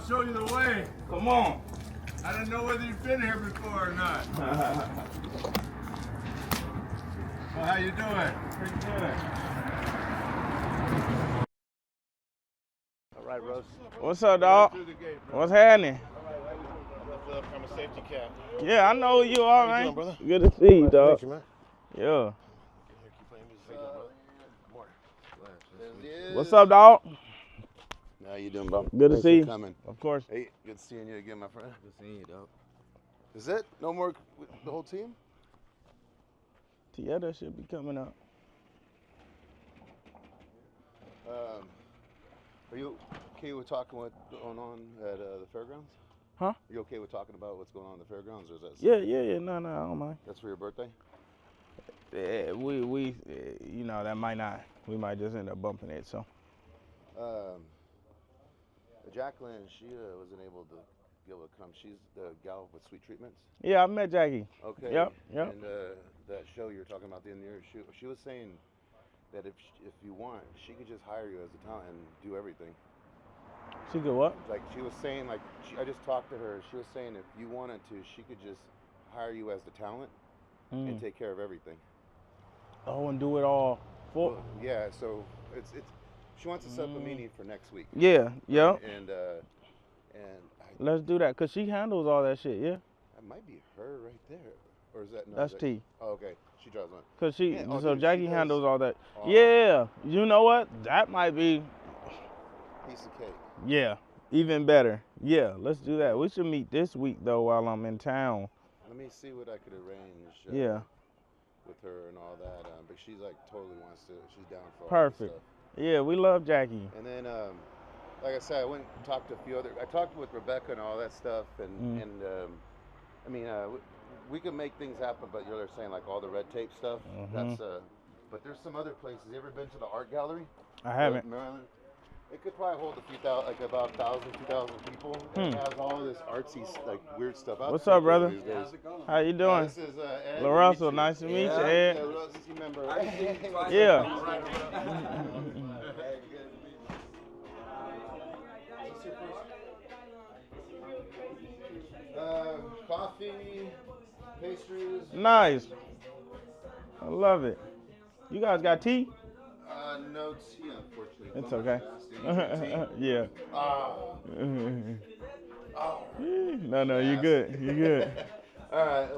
I'll show you the way. Come on. I didn't know whether you've been here before or not. Well, how you doing? Pretty good. All right, Russ. What's up, dog? What's happening? I'm a safety cat. Yeah, I know who you are, How you man. doing, brother? Good to see you, Nice dog. to meet you, man. Yeah. Keep playing music. How you doing, brother? What's up, dog? How you doing, bro? Good to Thanks see for you. coming. Of course. Hey, good seeing you again, my friend. Good seeing you, dog. Is it? No more with the whole team? Yeah, that should be coming up. Are you okay with talking what's going on at the fairgrounds? Huh? Are you okay with talking about what's going on in the fairgrounds, or is that? Yeah. No, I don't mind. That's for your birthday? We, you know, that might not. We might just end up bumping it. So. Jacqueline, she wasn't able to come. She's the gal with Sweet Treatments. Yeah, I met Jackie. Okay. Yep. And that show you were talking about the end of the year, she was saying that if you want, she could just hire you as a talent and do everything. She could what? Like she was saying, I just talked to her. She was saying if you wanted to, she could just hire you as the talent and take care of everything. Oh, and do it all. Well, yeah. So it's she wants to set up a meeting for next week. Yeah. Yep. And let's do that, cause she handles all that shit. Yeah. That might be her right there, or is that? No, That's T. Oh, okay. She drives one. Cause she, Yeah, so dude, Jackie she does. handles all that. Oh. Yeah. You know what? That might be. Piece of cake. Yeah. Even better. Yeah. Let's do that. We should meet this week though while I'm in town. Let me see what I could arrange. Yeah. With her and all that, but she's like totally wants to. She's down for all Perfect. this stuff. Yeah, we love Jackie. And then, like I said, I went and talked to a few other. I talked with Rebecca and all that stuff, and I mean, we can make things happen, but you're saying like all the red tape stuff. That's but there's some other places. You ever been to the art gallery? I haven't. Maryland. It could probably hold a few thousand, like about 1,000, 2,000 people. It has all this artsy, like weird stuff. What's up, brother? These days. How you doing? This is Ed. LARUSSEL'S, nice to meet you, Ed. Yeah, Russ, you remember? Yeah. Coffee, pastries. Nice. I love it. You guys got tea? No tea, unfortunately. It's okay. Yeah. No, you're good. You're good. All right,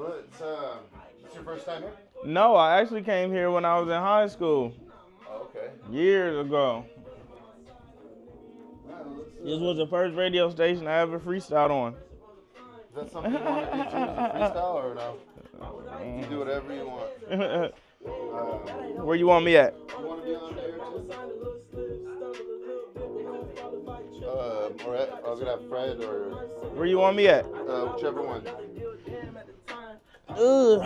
it's your first time here? No, I actually came here when I was in high school. Oh, okay. Years ago. This was the first radio station I ever freestyled on. Is that something you want to do too? Is it freestyle or no? You do whatever you want. Where you want me at? You want to be on there too? Or I was gonna have Fred or. Where you want me at? Whichever one. Ugh.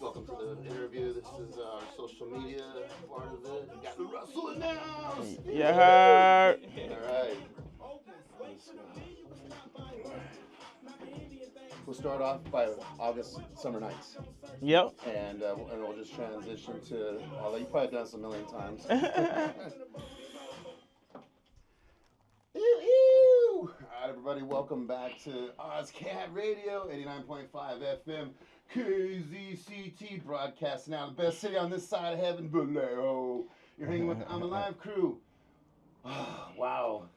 Welcome to the interview. This is our social media part of it. We got the Russell in the house. Yeah. All right. We'll start off by August Summer Nights. Yep. And we'll just transition to all that. You've probably done this a million times. All right, everybody, welcome back to Ozcat Radio, 89.5 FM, KZCT, broadcasting out of the best city on this side of heaven, Vallejo. You're hanging with the I'm Alive crew. Oh, wow.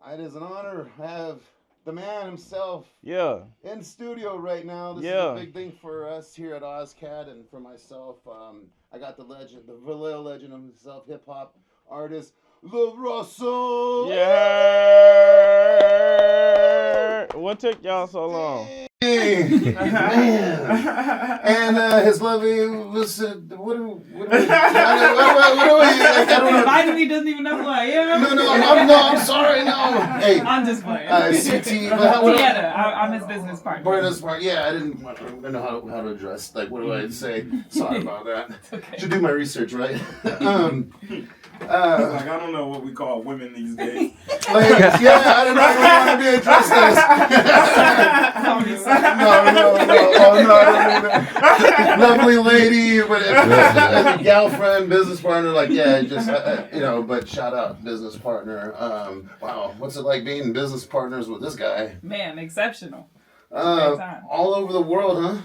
It is an honor to have the man himself in studio right now. This is a big thing for us here at Ozcat and for myself. I got the legend, the Vallejo legend himself, hip-hop artist, LARUSSEL'S. Yeah. What took y'all so long? Man. And his lovely was what do we? Invited me doesn't even know who I am. No, I'm sorry, no. Hey, I'm just playing. CT, I'm his business partner. Yeah, I didn't know how to address. Like, what do I say? Sorry about that. Okay. Should do my research, right? Like, I don't know what we call women these days. Yeah, I don't know if I want to be addressed as. No. lovely lady, but a gal friend, business partner, like, yeah, just, but shout out business partner. Wow, what's it like being business partners with this guy? Man, exceptional. All over the world, huh?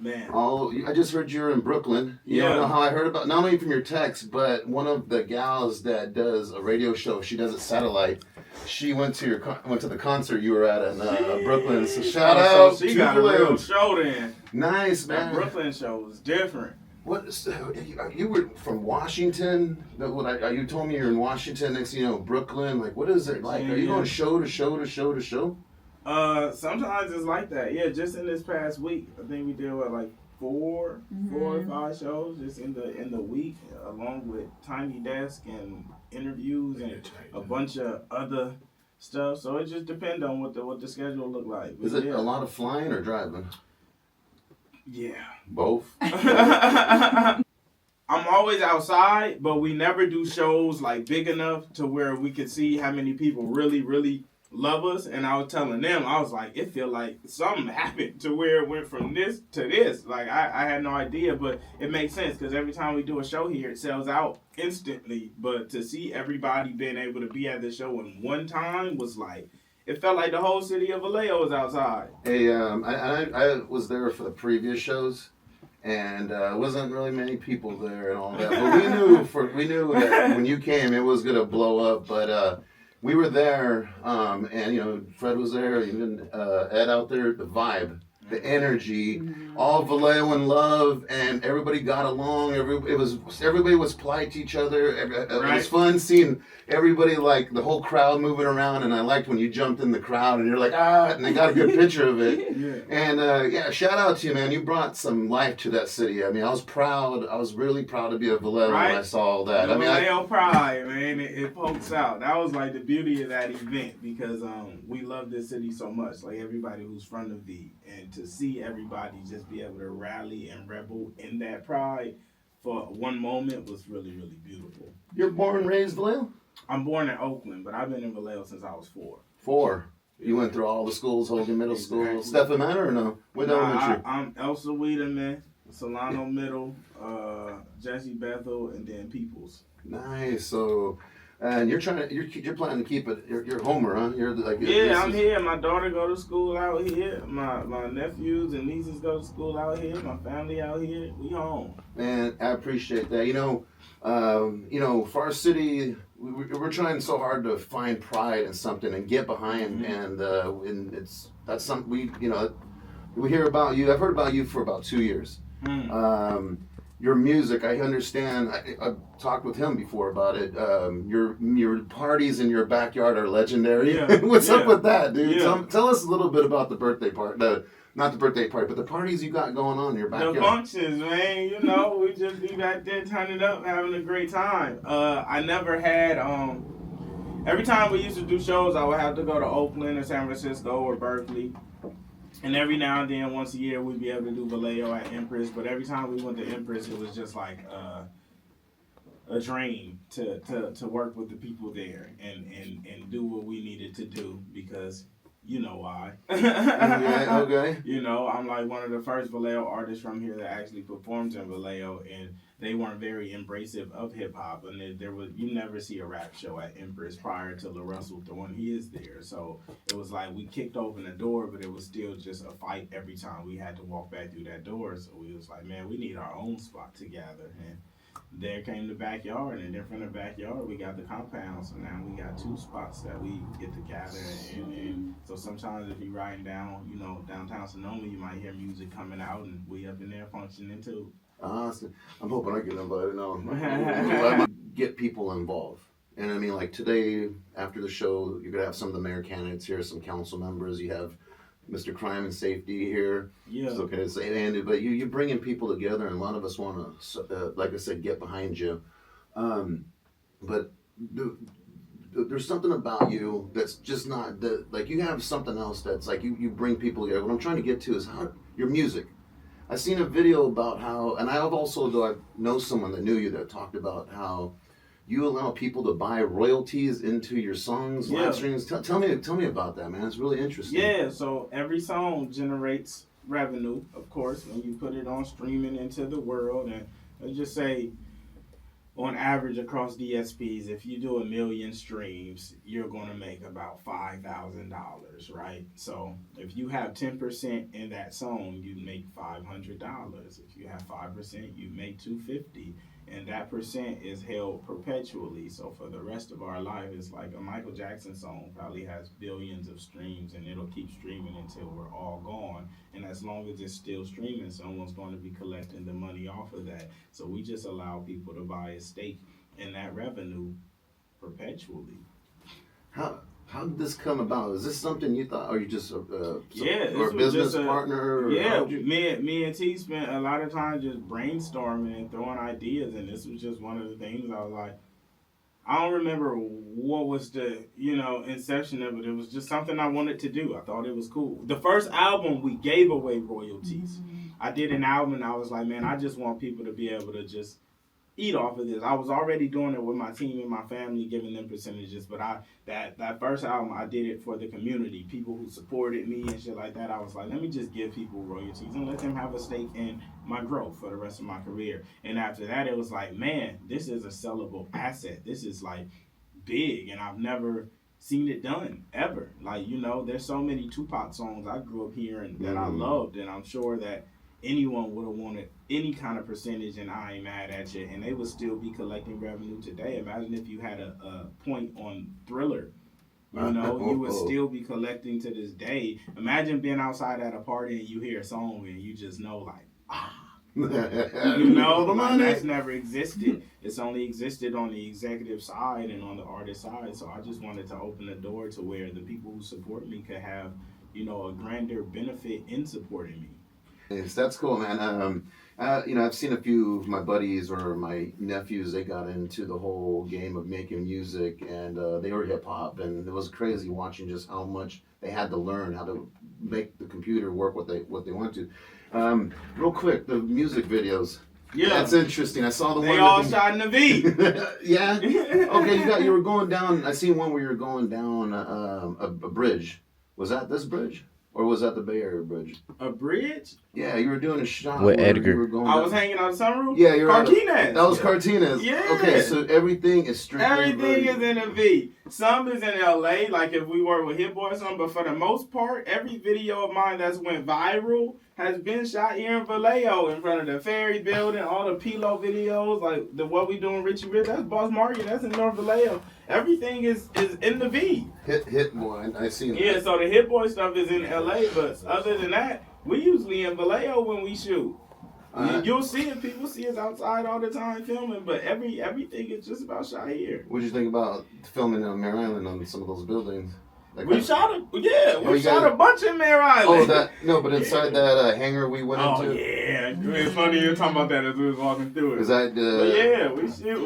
Man. I just heard you were in Brooklyn. You don't know how I heard about, not only from your text, but one of the gals that does a radio show, she does it satellite. She went to the concert you were at in Brooklyn. So shout out. So she got a real show then. Nice, man. That Brooklyn show was different. You were from Washington? You told me you're in Washington. Next, Brooklyn. Like, what is it like? Are you going show to show to show to show? Sometimes it's like that. Yeah, just in this past week, I think we did four or five shows just in the week, along with Tiny Desk and interviews and a bunch of other stuff. So it just depends on what the schedule look like. But is it a lot of flying or driving? Yeah, both. I'm always outside, but we never do shows big enough to where we could see how many people really love us. And I was telling them, I was like, it feel like something happened to where it went from this to this. Like, I had no idea, but it makes sense because every time we do a show here, it sells out instantly. But to see everybody being able to be at the show in one time was it felt like the whole city of Vallejo was outside. Hey, I was there for the previous shows, and wasn't really many people there and all that. But we knew that when you came, it was gonna blow up. But we were there, and Fred was there, even Ed out there. The vibe, the energy, all Vallejo in love, and everybody got along. Everybody was polite to each other. It was fun seeing everybody, the whole crowd moving around. And I liked when you jumped in the crowd and you're like, and they got a good picture of it. Yeah. And shout out to you, man. You brought some life to that city. I mean, I was proud. I was really proud to be a Vallejo when I saw all that. The Vallejo pride, man, it pokes out. That was the beauty of that event because we love this city so much. Everybody who's from the V, and to see everybody just be able to rally and rebel in that pride for one moment was really, really beautiful. You're born and raised Vallejo? I'm born in Oakland, but I've been in Vallejo since I was 4. 4. You went through all the schools, Hogan Middle School, Stephen Manor, or no? What elementary? I'm Elsa Wiedemann, Solano Middle, Jesse Bethel, and then Peoples. Nice. So, and you're planning to keep it. You're a homer, huh? I'm here. My daughter go to school out here. My nephews and nieces go to school out here. My family out here. We home. Man, I appreciate that. For our city, we're trying so hard to find pride in something and get behind, and that's something we hear about you. I've heard about you for about 2 years. Your music, I understand. I've talked with him before about it. Your parties in your backyard are legendary. Yeah. What's up with that, dude? Yeah. Tell us a little bit about the birthday party. Not the birthday party, but the parties you got going on in your backyard. The functions, man. We just be back there turning up, having a great time. I never had, every time we used to do shows, I would have to go to Oakland or San Francisco or Berkeley. And every now and then, once a year, we'd be able to do Vallejo at Empress. But every time we went to Empress, it was just a dream to work with the people there and do what we needed to do because you know why. Okay. I'm one of the first Vallejo artists from here that actually performs in Vallejo, and they weren't very embracive of hip hop, and you never see a rap show at Empress prior to LaRussell throwing his there. So it was we kicked open the door, but it was still just a fight every time we had to walk back through that door. So we was man, we need our own spot together. And there came the backyard, and then from the backyard we got the compound. So now we got 2 spots that we get to gather and so sometimes if you're riding down, downtown Sonoma, you might hear music coming out, and we up in there functioning too. I'm hoping I get invited now. Get people involved. And I mean, today, after the show, you're going to have some of the mayor candidates here, some council members. You have Mr. Crime and Safety here. Yeah. It's okay to say, Andy, but you're bringing people together, and a lot of us want to, like I said, get behind you. But there's something about you that's just not, you have something else that's you bring people together. What I'm trying to get to is your music. I've seen a video about how, and I've also, though I know someone that knew you that talked about how you allow people to buy royalties into your songs, live streams. Tell me about that, man. It's really interesting. Yeah, so every song generates revenue, of course, when you put it on streaming into the world. And let's just say, on average across DSPs, if you do 1 million streams, you're going to make about $5,000, right? So if you have 10% in that song, you make $500. If you have 5%, you make $250. And that percent is held perpetually. So for the rest of our life, it's like a Michael Jackson song probably has billions of streams, and it'll keep streaming until we're all gone. And as long as it's still streaming, someone's going to be collecting the money off of that. So we just allow people to buy a stake in that revenue perpetually. How did this come about? Is this something you thought, or you just or this a business partner? Me and T spent a lot of time just brainstorming and throwing ideas, and this was just one of the things I was like, I don't remember what was the, inception of it. It was just something I wanted to do. I thought it was cool. The first album, we gave away royalties. I did an album, and I was like, man, I just want people to be able to just eat off of this. I was already doing it with my team and my family, giving them percentages, but that first album, I did it for the community, people who supported me and shit like that. I was like, let me just give people royalties and let them have a stake in my growth for the rest of my career. And after that, it was like, man, this is a sellable asset. This is like big, and I've never seen it done ever. Like, there's so many Tupac songs I grew up hearing that I loved, and I'm sure that anyone would have wanted any kind of percentage, and I ain't mad at you, and they would still be collecting revenue today. Imagine if you had a point on Thriller, you would still be collecting to this day. Imagine being outside at a party and you hear a song and you just know, like, that's never existed. It's only existed on the executive side and on the artist side. So I just wanted to open the door to where the people who support me could have, a grander benefit in supporting me. Yes, that's cool, man. I've seen a few of my buddies or my nephews. They got into the whole game of making music, and they were hip hop, and it was crazy watching just how much they had to learn how to make the computer work what they want to. Real quick, the music videos. Yeah, that's interesting. I saw the one. They all shot in the V. Yeah. Okay, you were going down. I seen one where you were going down a bridge. Was that this bridge? Or was that the Bay Area Bridge? A bridge? Yeah, you were doing a shot with Edgar. You were going I was hanging out the sunroof? Yeah, you're Cartines. That was Cartines. Yeah. Okay, so everything is strictly Everything is in a V. Some is in LA, like if we work with Hit Boy or something, but for the most part, every video of mine that's went viral has been shot here in Vallejo, in front of the ferry building, all the Pilo videos, like what we doing Richie Rich, that's Boss Market, that's in North Vallejo. Everything is in the V. Hit Boy, I see that. Yeah, so the Hit Boy stuff is in LA, but other than that, we usually in Vallejo when we shoot. You'll see it, people see us outside all the time filming, but everything is just about shot here. What did you think about filming on Mare Island on some of those buildings? We shot a bunch in Mare Island. But inside that hangar we went into. Oh yeah, it's funny you're talking about that as we was walking through it. Is that?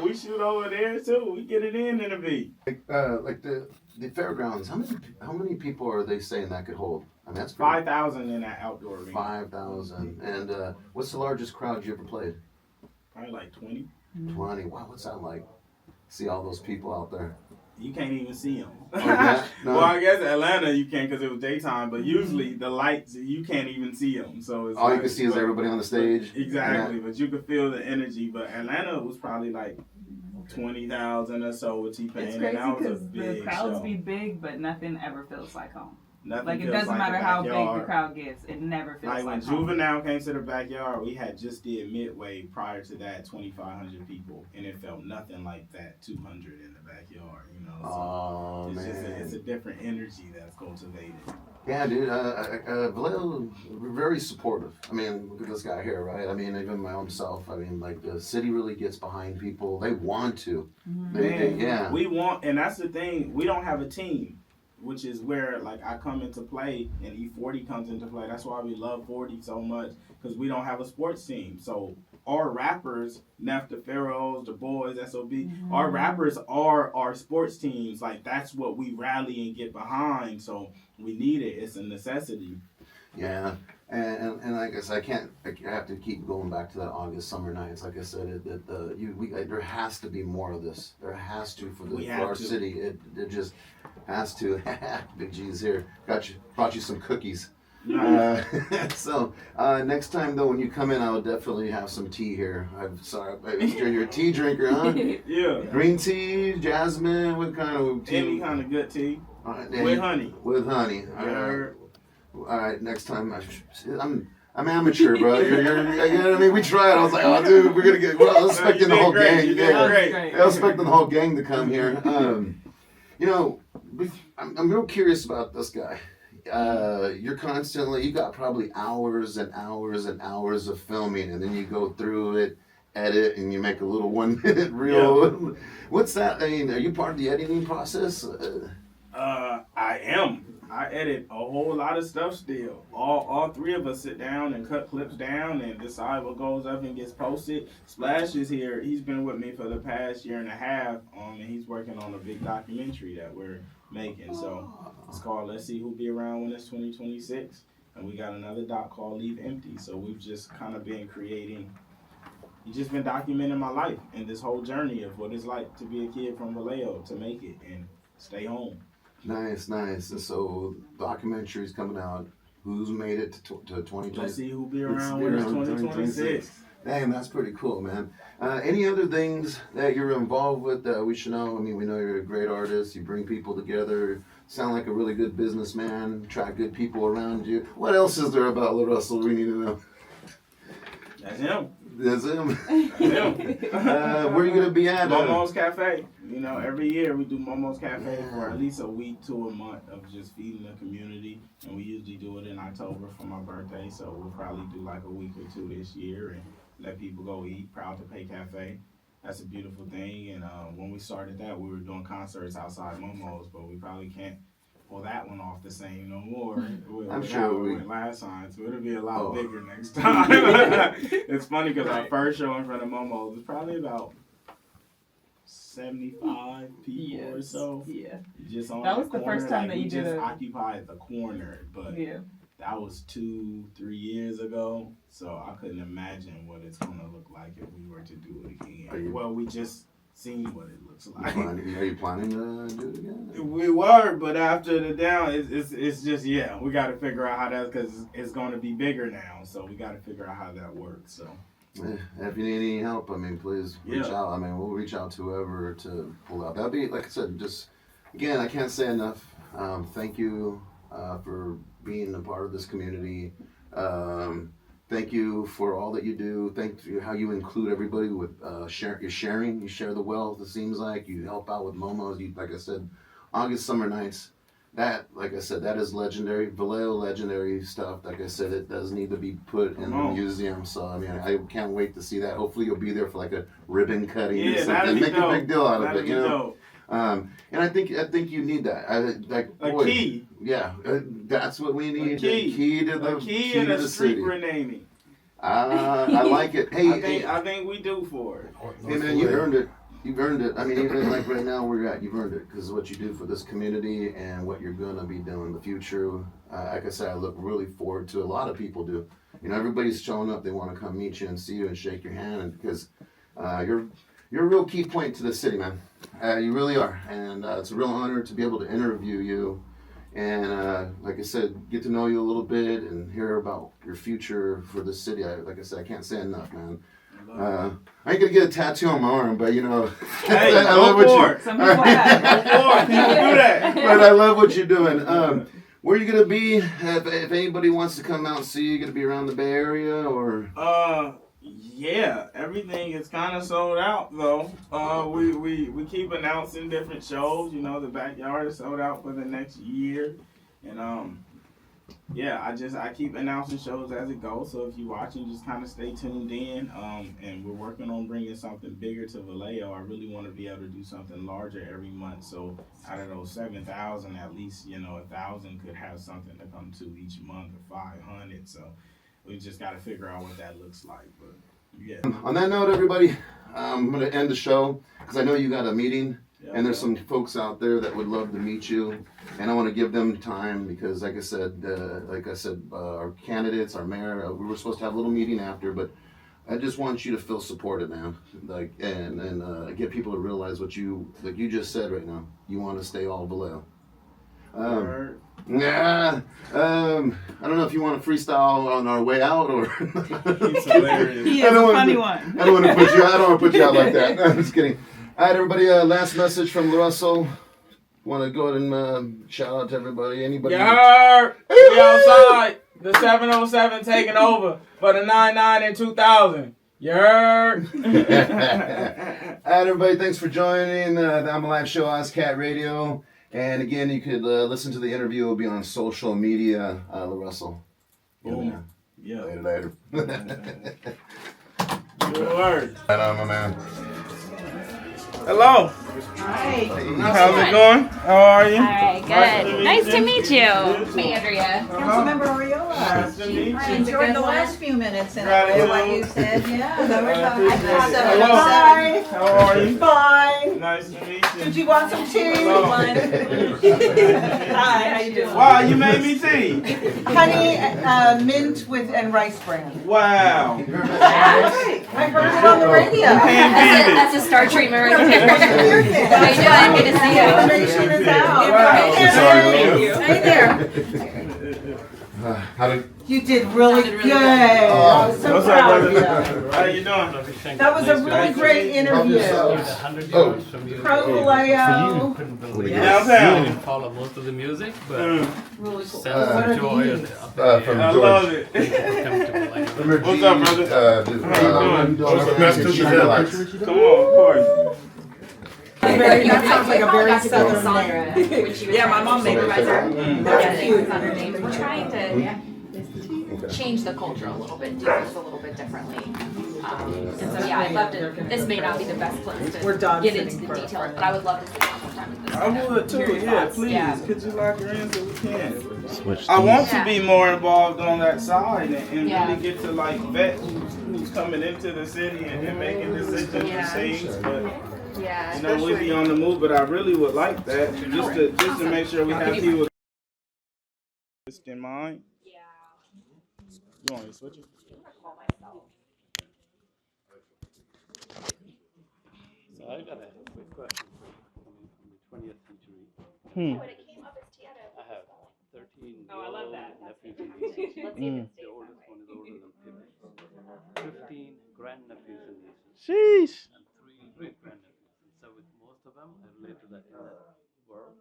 We shoot over there too. We get it in a V. Like the fairgrounds. How many people are they saying that could hold? I mean, that's 5,000 in that outdoor arena. 5,000. And what's the largest crowd you ever played? Probably like 20. 20. Wow, what's that like? See all those people out there. You can't even see them. No. Well, I guess Atlanta you can because it was daytime, but usually the lights, you can't even see them. So it's all you can see is everybody on the stage. Exactly, but you could feel the energy. But Atlanta was probably like 20,000 or so with T-Pain. It's crazy because the crowds be big, but nothing ever feels like home. It doesn't matter how big the crowd gets, it never feels like when home. Juvenile came to the backyard, we had just did Midway. Prior to that, 2,500 people, and it felt nothing like that 200 in the backyard. So it's a different energy that's cultivated. Yeah, dude. Vallejo, very supportive. I mean, look at this guy here, right? I mean, even my own self. I mean, like the city really gets behind people. They want to. Mm-hmm. We want, and that's the thing. We don't have a team, which is where like I come into play and E40 comes into play. That's why we love 40 so much, because we don't have a sports team. So our rappers, Neff, the Pharaohs, the Boys, SOB, our rappers are our sports teams. Like that's what we rally and get behind. So we need it. It's a necessity. Yeah. And I guess I have to keep going back to that August summer nights. Like I said, there has to be more of this. There has to for our city. It just has to. Big G's here. Brought you some cookies. So next time though, when you come in, I'll definitely have some tea here. I'm sorry, you're a tea drinker, huh? Yeah. Green tea, jasmine, what kind of tea? Any kind of good tea. With honey. With honey. All right. Next time, I'm amateur, bro. You know what I mean? We tried. I was like, oh, dude, we're gonna get. Well, I was expecting the whole gang. I was expecting the whole gang to come here. You know, I'm real curious about this guy. You got probably hours and hours and hours of filming, and then you go through it, edit, and you make a little 1 minute reel. Yeah. What's that? I mean, are you part of the editing process? I am. I edit a whole lot of stuff still. All three of us sit down and cut clips down and decide what goes up and gets posted. Splash is here. He's been with me for the past year and a half, and he's working on a big documentary that we're making. So it's called Let's See Who'll Be Around When It's 2026. And we got another doc called Leave Empty. So we've just kind of been creating. He's just been documenting my life and this whole journey of what it's like to be a kid from Vallejo, to make it and stay home. Nice. And so documentary's coming out. Who's made it to 2020? Let's see who'll be around when it's 2026. Damn, that's pretty cool, man. Any other things that you're involved with that we should know? I mean, we know you're a great artist. You bring people together. Sound like a really good businessman. Attract good people around you. What else is there about LaRussell we need to know? That's him. That's him. Where are you gonna be at? Momo's Cafe. You know, every year we do Momo's Cafe for at least a week to a month of just feeding the community, and we usually do it in October for my birthday. So we'll probably do like a week or two this year and let people go eat. Proud to Pay Cafe. That's a beautiful thing. And when we started that, we were doing concerts outside Momo's, but we probably can't pull that one off the same no more. I'm sure we went last time, so it'll be a lot bigger next time. It's funny because our first show in front of Momo's was probably about 75 people or so. Yeah. Just on that was the first time that you just occupied the corner, but that was 2-3 years ago, so I couldn't imagine what it's gonna look like if we were to do it again. Well, we just seen what it looks like. Are you planning to do it again? We were, but after the down, it's just, we got to figure out how that, because it's going to be bigger now, so we got to figure out how that works, so. If you need any help, I mean, please reach out. I mean, we'll reach out to whoever to pull out. That'd be, like I said, just, again, I can't say enough. Thank you for being a part of this community. Thank you for all that you do. Thank you how you include everybody with you're sharing. You share the wealth, it seems like. You help out with Momo's. Like I said, August Summer Nights. That, like I said, that is legendary. Vallejo legendary stuff. Like I said, it does need to be put in the museum. So, I mean, I can't wait to see that. Hopefully you'll be there for like a ribbon cutting or something. Make a big deal out of it, you know. And I think you need that. Key. Yeah, that's what we need. A key to the key and a street renaming. I like it. Hey, I think we do for it. Hey man, you earned it. You've earned it. I mean, even like right now where you're at, you've earned it because of what you do for this community and what you're gonna be doing in the future. Like I said, I look really forward to. A lot of people do. You know, everybody's showing up. They want to come meet you and see you and shake your hand, and because you're a real key point to the city, man. You really are, and it's a real honor to be able to interview you, and like I said, get to know you a little bit and hear about your future for the city. Like I said, I can't say enough, man. I ain't gonna get a tattoo on my arm, but you know, hey, I love what you. Some people have. People do that. But I love what you're doing. Where are you gonna be? If anybody wants to come out and see you, gonna be around the Bay Area or? Yeah, everything is kind of sold out though. We keep announcing different shows. You know, the backyard is sold out for the next year, and I keep announcing shows as it goes. So if you're watching, just kind of stay tuned in. And we're working on bringing something bigger to Vallejo. I really want to be able to do something larger every month. So out of those 7,000, at least 1,000 could have something to come to each month, or 500. So we just got to figure out what that looks like. But yeah. On that note, everybody, I'm going to end the show because I know you got a meeting. And there's some folks out there that would love to meet you, and I want to give them time because, like I said, our candidates, our mayor, we were supposed to have a little meeting after, but I just want you to feel supported, man. Like, and get people to realize what you just said right now. You want to stay all Vallejo. I don't know. if you want to freestyle on our way out or. He's hilarious. He is a funny one. I don't want to put you. I don't want to put you out like that. I'm just kidding. All right, everybody. Last message from LaRussell. Want to go ahead and shout out to everybody. Anybody? You heard? We outside. The 707 taking over for the 99 and 2000. You heard? All right, everybody. Thanks for joining the I'm Alive Show, Ozcat Radio. And again, you could listen to the interview. It'll be on social media. LaRussell. Boom. Yeah. Later. Good word. Right on, my man. Hello. Hi. How's it going? How are you? All right, good. Nice to meet you. Me, Andrea. Councilmember Oriola. Nice to meet you. I enjoyed the last few minutes and Gratitude. what you said. Yeah, that was Hello. Hi. How are you? Fine. Nice to meet you. Did you want some tea? Hello. Hi, how you doing? Wow, you made me tea. Honey, mint and rice bran. Wow. I heard it on the radio. That's a star treatment right there. How you doing? Good to see you. Information is out. Wow. Hey there. How did? You did really good. Oh. I'm so What's up, proud of brother? you. How you doing? That was a really great interview. Oh. Pro Vallejo. Downtown. Didn't follow most of the music, but Really cool. sense the joy of the From I George. love it. What's up, brother? Come on, Corey. That sounds like a very southern Sandra, name. when she was Yeah, my mom made it. supervisor. That's cute. It's on her name. We're trying to change the culture a little bit, do this a little bit differently. And so yeah, I'd love to. This may not be the best place We're to done get into sitting the for- details, but I would love to sit down sometime with this. I would too, Hear your yeah, thoughts. please. Yeah. Could you lock her in so we can? Switch I want Yeah. to be more involved on that side and Yeah. really get to like vet who's coming into the city and making decisions Yeah. and things. But Yeah, you know, we be on the move. But I really would like that just to make sure we have people just in mind. Yeah. You want me to switch it? I'm gonna call myself. So I got a quick question coming from the 20th century. Hmm. When it came up as Tiana. I have 13 Oh, I love that. nephews and nieces. Let's see if it The stays oldest one is older than Pippin. 15 grandnephews and nieces. Sheesh. And 3 great grandnephews. And so with most of them, I relate to that in that world.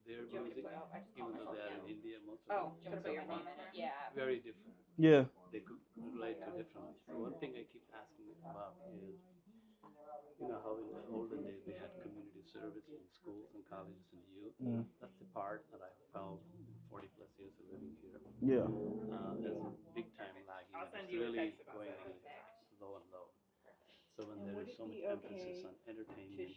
Their music, even though they are in India, most of them put your name in it. Yeah. very different. Yeah. They could relate to differently. So one thing I keep asking about is, you know how in the olden days they had community service in schools and colleges and youth. Mm. That's the part that I found in 40 plus years of living here. Yeah. Is big time lagging. And it's really going low and low. So when there is so much emphasis on entertainment,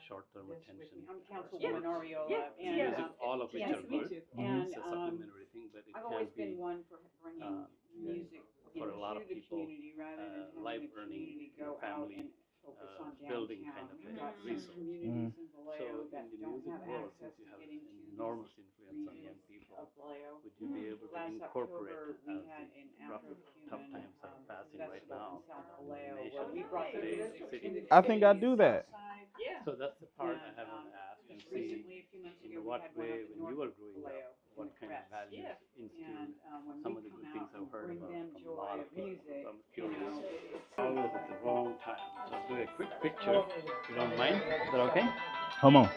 short-term attention, I'm Councilwoman Oriola, and music, all of which nice are to meet good. you. And It's a supplementary thing, but it I've can always be been one for bringing music for a lot of into the people, community rather than having life the earning, community go out family, and focus on building downtown. kind of We've a got some resource. communities in So Vallejo that in the don't music have world, access since you to have getting an to enormous influence on young regions people, of Vallejo. would you be able to Last incorporate October, we had as an the rough, tough Afro-Cuban times that are passing right festival now in South in the Vallejo nation, where we brought the state, music to city? the I think I do that. So that's the part I And, haven't asked and see recently, a few months in ago, we what had one way up when north you were of growing Vallejo up, in what the kind of Crest. values And instilled when some we of the come good out things and I've heard bring about them from a joy lot of of people. music, So I'm you curious. know, it's Always at the wrong time. So I'll do a quick picture, if you don't mind. Is that okay? Come on.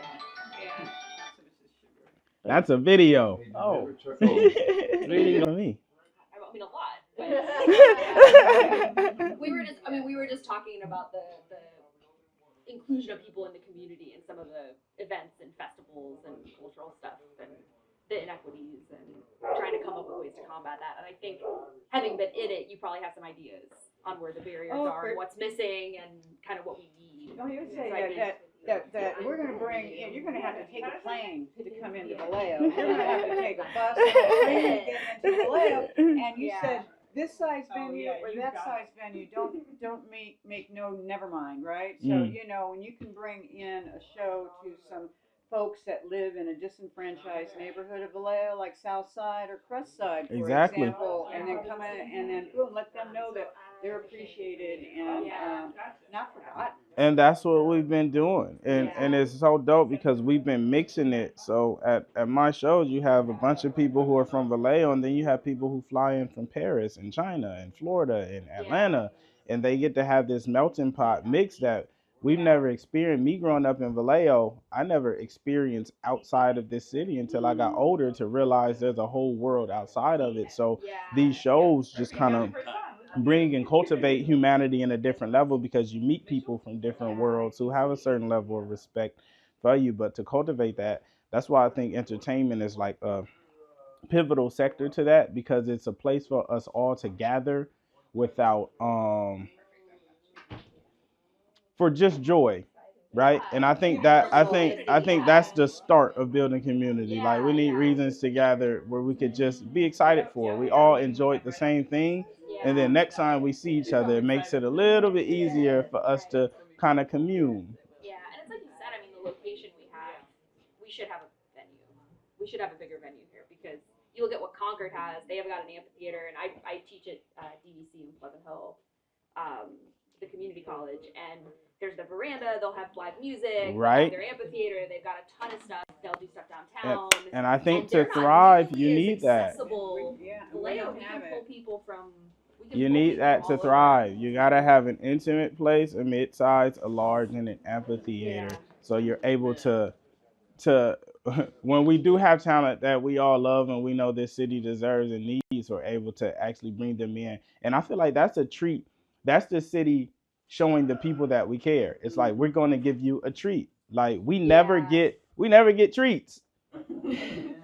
That's a video. Oh, Reading on me. I mean, a lot. But we were just talking about the inclusion of people in the community and some of the events and festivals and cultural stuff and the inequities and trying to come up with ways to combat that. And I think having been in it, you probably have some ideas on where the barriers are and what's missing and kind of what we need. Oh, you would say So I think- that we're gonna bring, you know, you're gonna have to take a plane to come into Vallejo. You're gonna have to take a bus and a train to get into Vallejo. And you said this size venue or that size venue, don't make no, never mind, right? So, you know, when you can bring in a show to some folks that live in a disenfranchised neighborhood of Vallejo, like South Side or Crest Side, for Exactly. example, and then come in and then boom, let them know that they're appreciated and not forgotten. And that's what we've been doing. And it's so dope because we've been mixing it. So at my shows, you have a bunch of people who are from Vallejo, and then you have people who fly in from Paris and China and Florida and Atlanta. And they get to have this melting pot mix that we've never experienced. Me growing up in Vallejo, I never experienced outside of this city until I got older to realize there's a whole world outside of it. So these shows just kind of bring and cultivate humanity in a different level because you meet people from different worlds who have a certain level of respect for you. But to cultivate that, that's why I think entertainment is like a pivotal sector to that, because it's a place for us all to gather without for just joy, right? And I think that's the start of building community. Like we need reasons to gather where we could just be excited for. We all enjoyed the same thing, and then next time we see each other, it makes it a little bit easier for us to kind of commune. Yeah, and it's like you said. I mean, the location we should have a venue. We should have a bigger venue here because you look at what Concord has. They have got an amphitheater, and I teach at DVC in Pleasant Hill, the community college, and there's the veranda. They'll have live music. Right. Their amphitheater. They've got a ton of stuff. They'll do stuff downtown. And I think to thrive, you need that. Vallejo, we can pull people from. You need that to thrive. You gotta have an intimate place, a mid-size, a large, and an amphitheater. So you're able to when we do have talent that we all love and we know this city deserves and needs, we're able to actually bring them in. And I feel like that's a treat. That's the city showing the people that we care. It's like we're going to give you a treat. Like we never get treats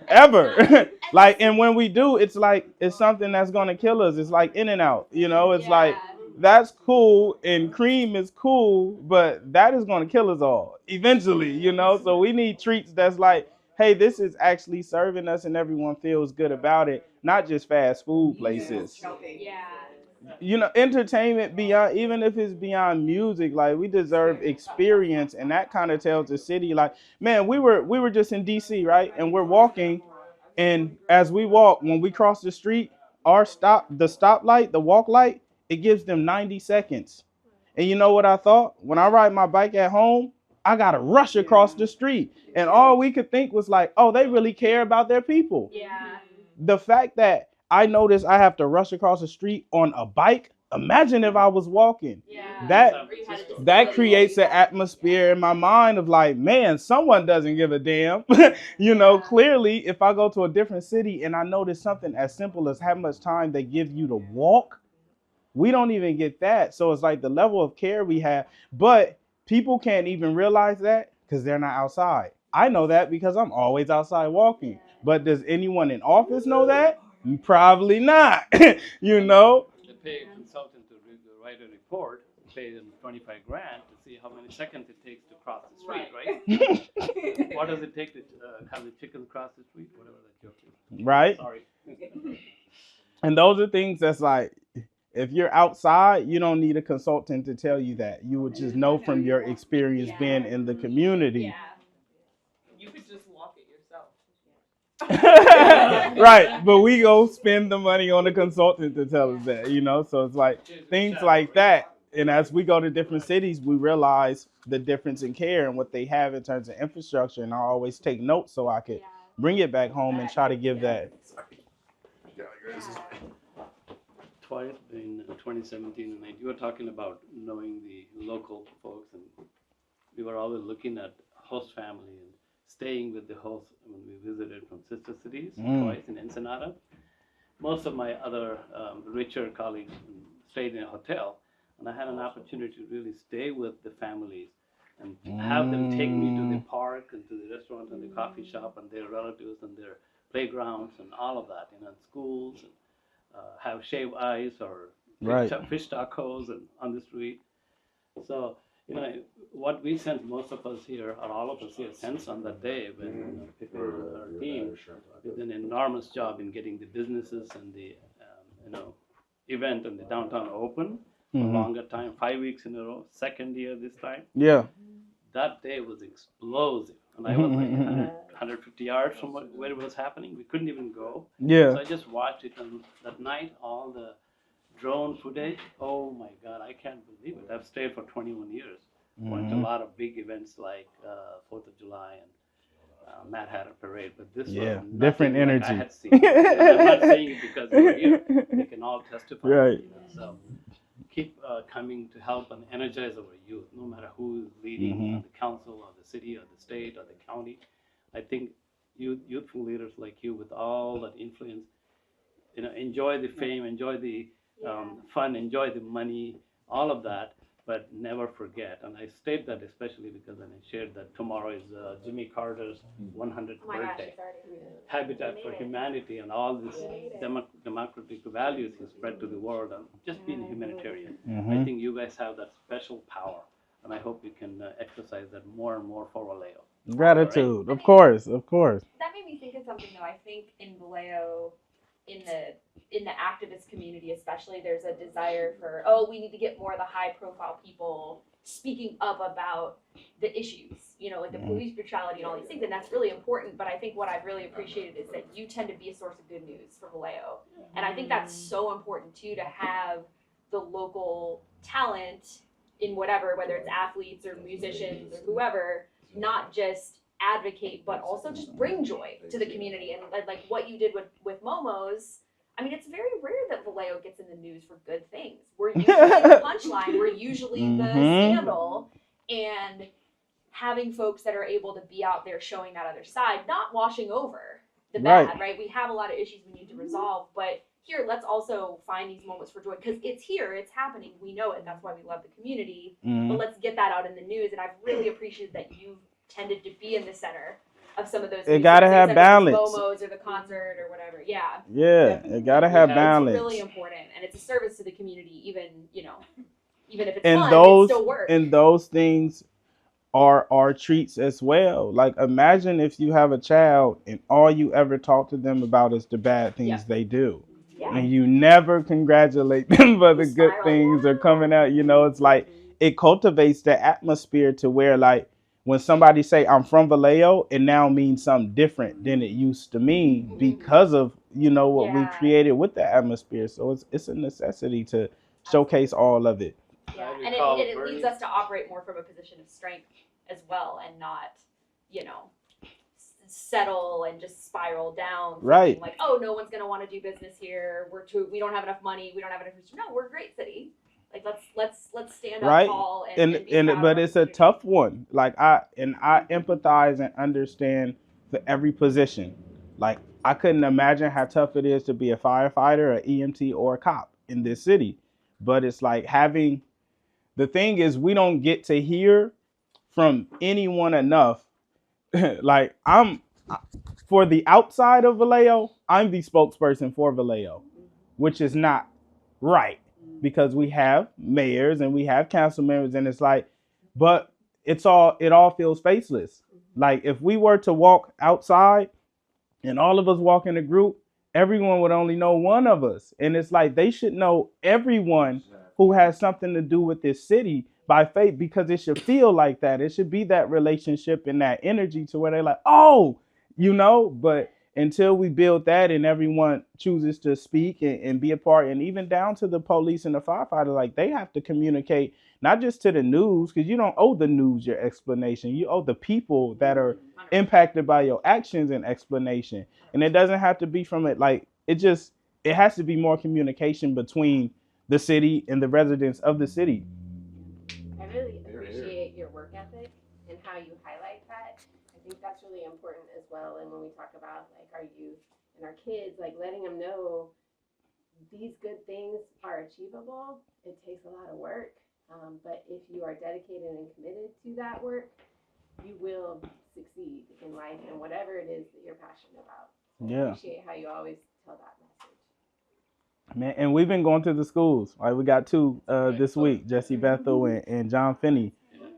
ever. Like, and when we do, it's like it's something that's going to kill us. It's like In-N-Out, you know. It's like that's cool and cream is cool, but that is going to kill us all eventually, you know. So we need treats that's like, hey, this is actually serving us and everyone feels good about it, not just fast food places. You know, entertainment beyond, even if it's beyond music, like we deserve experience, and that kind of tells the city, like, man, we were just in DC, right? And we're walking, and as we walk, when we cross the street, the stoplight, the walk light, it gives them 90 seconds. And you know what I thought? When I ride my bike at home, I gotta rush across the street, and all we could think was like, oh, they really care about their people. The fact that I noticed I have to rush across the street on a bike. Imagine if I was walking. That creates an atmosphere in my mind of like, man, someone doesn't give a damn. You know, clearly, if I go to a different city and I notice something as simple as how much time they give you to walk, we don't even get that. So it's like the level of care we have, but people can't even realize that because they're not outside. I know that because I'm always outside walking. But does anyone in office know that? Probably not. You know? They pay a consultant to write a report, pay them $25,000 to see how many seconds it takes to cross the street, right? What does it take to have the chickens cross the street? Whatever that joke is. Right? Sorry. And those are things that's like, if you're outside, you don't need a consultant to tell you that. You would just know from your experience being in the community. You could just walk it yourself. Right, but we go spend the money on a consultant to tell us that, you know. So it's like things like that. And as we go to different cities, we realize the difference in care and what they have in terms of infrastructure. And I always take notes so I could bring it back home and try to give that. In 2017 and 19, you were talking about knowing the local folks, and we were always looking at host family and staying with the host when we visited from sister cities twice in Ensenada. Most of my other richer colleagues stayed in a hotel, and I had an opportunity to really stay with the families and have them take me to the park and to the restaurant and the coffee shop and their relatives and their playgrounds and all of that, you know, schools, and have shaved ice or fish tacos and on the street. So, you know, what we sense, most of us here, or all of us here, sense on that day when people, our team, did an enormous job in getting the businesses and the, event and the downtown open for a longer time, 5 weeks in a row, second year this time. Yeah. That day was explosive. And I was like 150 yards from where it was happening. We couldn't even go. Yeah. So I just watched it. And that night, all the drone footage. Oh my God, I can't believe it. I've stayed for 21 years. Went to a lot of big events like 4th of July and Mad Hatter Parade, but this was different nothing energy. like I had seen. I'm not saying it because we're here. They can all testify. Right. So keep coming to help and energize our youth, no matter who is leading the council or the city or the state or the county. I think youthful leaders like you with all that influence, enjoy the fame, enjoy the fun, enjoy the money, all of that, but never forget. And I state that especially because I shared that tomorrow is Jimmy Carter's 100th birthday. Habitat for Humanity and all these democratic values he spread to the world and just being humanitarian. I think you guys have that special power, and I hope you can exercise that more and more for Vallejo. Gratitude, Right? of course. That made me think of something though. I think in Vallejo, in the activist community especially, there's a desire for, we need to get more of the high profile people speaking up about the issues, like the police brutality and all these things, and that's really important. But I think what I've really appreciated is that you tend to be a source of good news for Vallejo, and I think that's so important too, to have the local talent in whatever, whether it's athletes or musicians or whoever, not just advocate, but also just bring joy to the community. And like what you did with Momo's, I mean, it's very rare that Vallejo gets in the news for good things. We're usually the punchline, we're usually the scandal, and having folks that are able to be out there showing that other side, not washing over the bad, right? We have a lot of issues we need to resolve, but here, let's also find these moments for joy, because it's here, it's happening, we know it, that's why we love the community, but let's get that out in the news. And I've really appreciated that you've tended to be in the center of some of those. It gotta have balance. Momos or the concert or whatever. Yeah. Yeah, it gotta have balance. It's really important, and it's a service to the community. Even if it's and fun, those, it's still work. And those things are treats as well. Like, imagine if you have a child and all you ever talk to them about is the bad things they do. Yeah. And you never congratulate them for the good things are coming out. It's like it cultivates the atmosphere to where, like, when somebody say I'm from Vallejo, it now means something different than it used to mean because of what we created with the atmosphere. So it's a necessity to showcase all of it. Yeah, and it leads us to operate more from a position of strength as well, and not settle and just spiral down. Right. Like, no one's gonna want to do business here. We don't have enough money. We don't have enough. No, we're a great city. Like let's stand up tall and be proud but it's a tough one. Like I empathize and understand for every position. Like I couldn't imagine how tough it is to be a firefighter, an EMT, or a cop in this city. But it's like the thing is, we don't get to hear from anyone enough. Like for the outside of Vallejo, I'm the spokesperson for Vallejo, which is not right, because we have mayors and we have council members, and it's like, but it all feels faceless. Like if we were to walk outside and all of us walk in a group, everyone would only know one of us. And it's like they should know everyone who has something to do with this city by faith, because it should feel like that. It should be that relationship and that energy to where they're like, but until we build that and everyone chooses to speak and be a part, and even down to the police and the firefighter, like they have to communicate, not just to the news, because you don't owe the news your explanation. You owe the people that are impacted by your actions and explanation. And it doesn't have to be from it. Like it has to be more communication between the city and the residents of the city. I really appreciate your work ethic and how you highlight that. I think that's really important as well. And when we talk about like our youth and our kids, like letting them know these good things are achievable. It takes a lot of work, but if you are dedicated and committed to that work, you will succeed in life and whatever it is that you're passionate about. So I appreciate how you always tell that message. Man, and we've been going to the schools. Like we got two this week, Jesse Bethel and John Finney.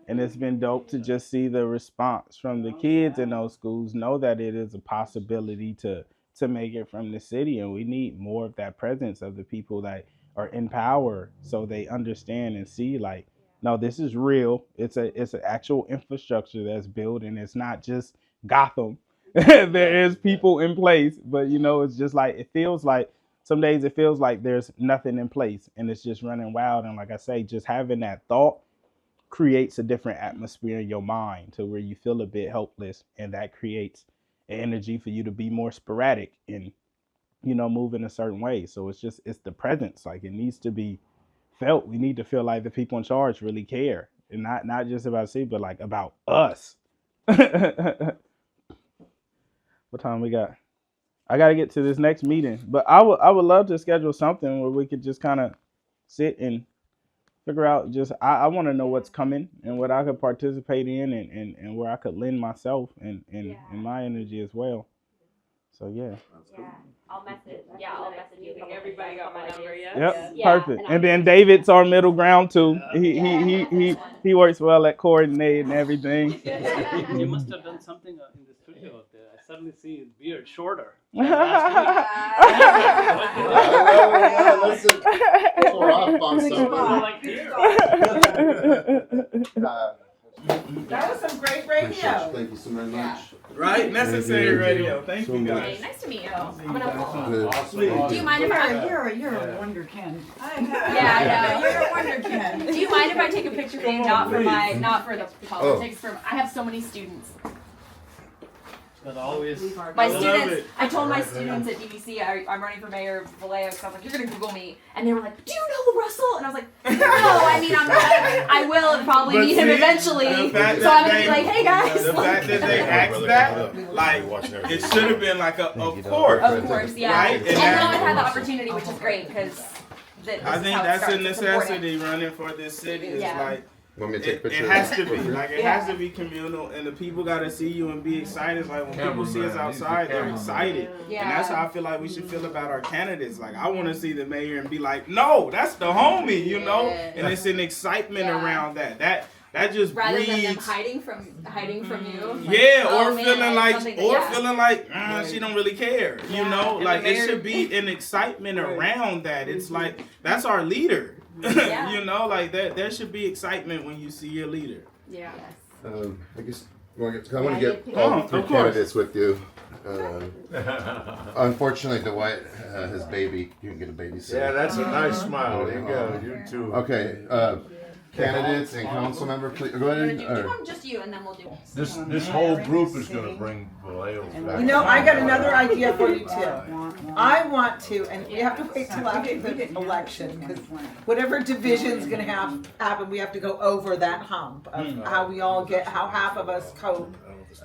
And it's been dope to just see the response from the kids in those schools, know that it is a possibility to make it from the city. And we need more of that presence of the people that are in power, so they understand and see like, no, this is real. It's an actual infrastructure that's built, and it's not just Gotham. There is people in place, but it's just like, it feels like some days it feels like there's nothing in place and it's just running wild. And like I say, just having that thought creates a different atmosphere in your mind to where you feel a bit helpless, and that creates an energy for you to be more sporadic and, you know, move in a certain way. So it's the presence. Like, it needs to be felt. We need to feel like the people in charge really care, and not just about city, but like about us. What time we got? I got to get to this next meeting, but I would love to schedule something where we could just kind of sit and figure out, just I want to know what's coming and what I could participate in, and where I could lend myself and my energy as well. So yeah. I'll message you. Everybody got my number, yeah? Yep, perfect. And then David's our middle ground too. He works well at coordinating and everything. You must have done something in the studio out there. I suddenly see his beard shorter. That was some great radio. Thank you so very much. Right? Necessary radio. Thank you, guys. Hey, nice to meet you. I'm gonna Do you mind if You're a wonder kid. Yeah, I know. You're a wonder kid. Do you mind if I take a picture for you? Not for the politics. I have so many students. But always. My students, I told my students at DVC, I'm running for mayor of Vallejo, so I was like, you're gonna Google me. And they were like, do you know LaRussell? And I was like, no, I mean, I will probably meet him eventually. So I'm gonna be like, hey guys. The fact that they asked that, like, it should have been like of course. Of course, yeah. Right? And no one had the opportunity, which is great, because I think that's a necessity running for this city. It's like, Want me to take a picture? It has to be. Like, it has to be communal, and the people got to see you and be excited. Like, when people see us outside, they're excited. Yeah. And that's how I feel like we should feel about our candidates. Like, I want to see the mayor and be like, no, that's the homie, you know? And it's an excitement around that. That just rather breeds, than them hiding from you. Like, feeling like she don't really care. You know, and like, it should be an excitement around that. It's like, that's our leader. You know, like that. There should be excitement when you see your leader. Yeah. I guess I want to get all three candidates with you. Unfortunately, Dwight has baby. You can get a babysitter. Yeah, that's a nice smile. There you go. You too. Okay. Candidates and council member, please go ahead. Do just you, and then we'll do This whole group is going to bring Vallejo back. You know, I got another idea for you too. I want to, and we have to wait till after the election, because whatever division's going to happen, we have to go over that hump of how we all get, how half of us cope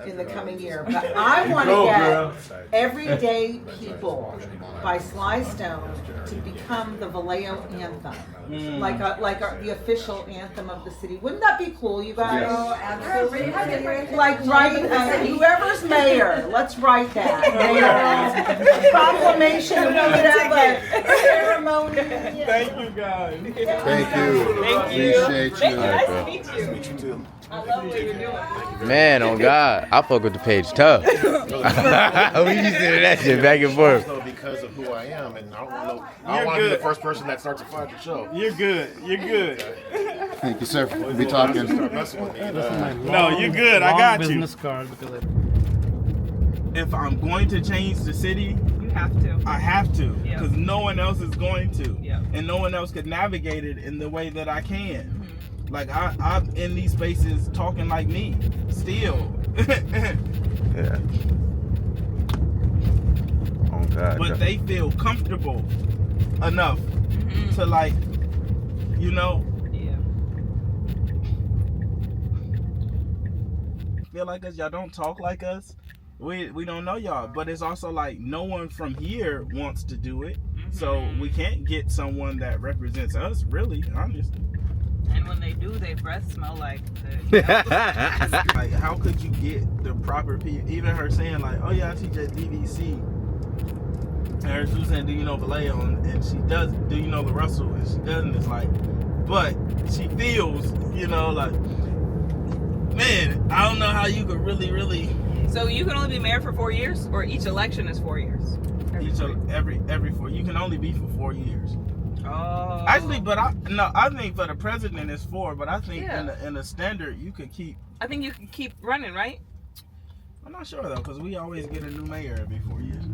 in the coming year. But I want to get everyday people by Sly Stone to become the Vallejo anthem. Like the official anthem of the city. Wouldn't that be cool, you guys? Yes. Oh, absolutely. Like whoever's mayor, let's write that. Mayor. Proclamation, we could have a ceremony. Thank you, guys. Thank you. Appreciate you. Nice to meet you. Meet you too. I love what you're doing. Man, on God, I fuck with the page tough. We used to do that shit back and forth. Because of who I am, and I don't want to be the first person that starts a fight the show. You're good. Thank you, sir. We'll be talking. No, you're good. I got you. If I'm going to change the city, You have to. I have to, Yeah. because no one else is going to, Yeah. and no one else could navigate it in the way that I can. Like, I'm in these spaces talking like me, still. Yeah. Oh God. But they feel comfortable enough to, like, you know, Yeah. feel like us. Y'all don't talk like us. We don't know y'all, but it's also like no one from here wants to do it, so we can't get someone that represents us, really, honestly. And when they do, their breath smell like the Like, how could you get the proper people? Even her saying like, oh yeah, I teach at DVC, and her she was saying, do you know Vallejo? And she does, do you know LaRussell? And she doesn't. It's like, but she feels, you know, like, man, I don't know how you could really. So you can only be mayor for 4 years, or each election is 4 years? Every 4. You can only be for 4 years. Oh. Actually, but I think for the president it's 4, but I think in the standard you could keep. I think you can keep running, right? I'm not sure though, because we always get a new mayor every 4 years.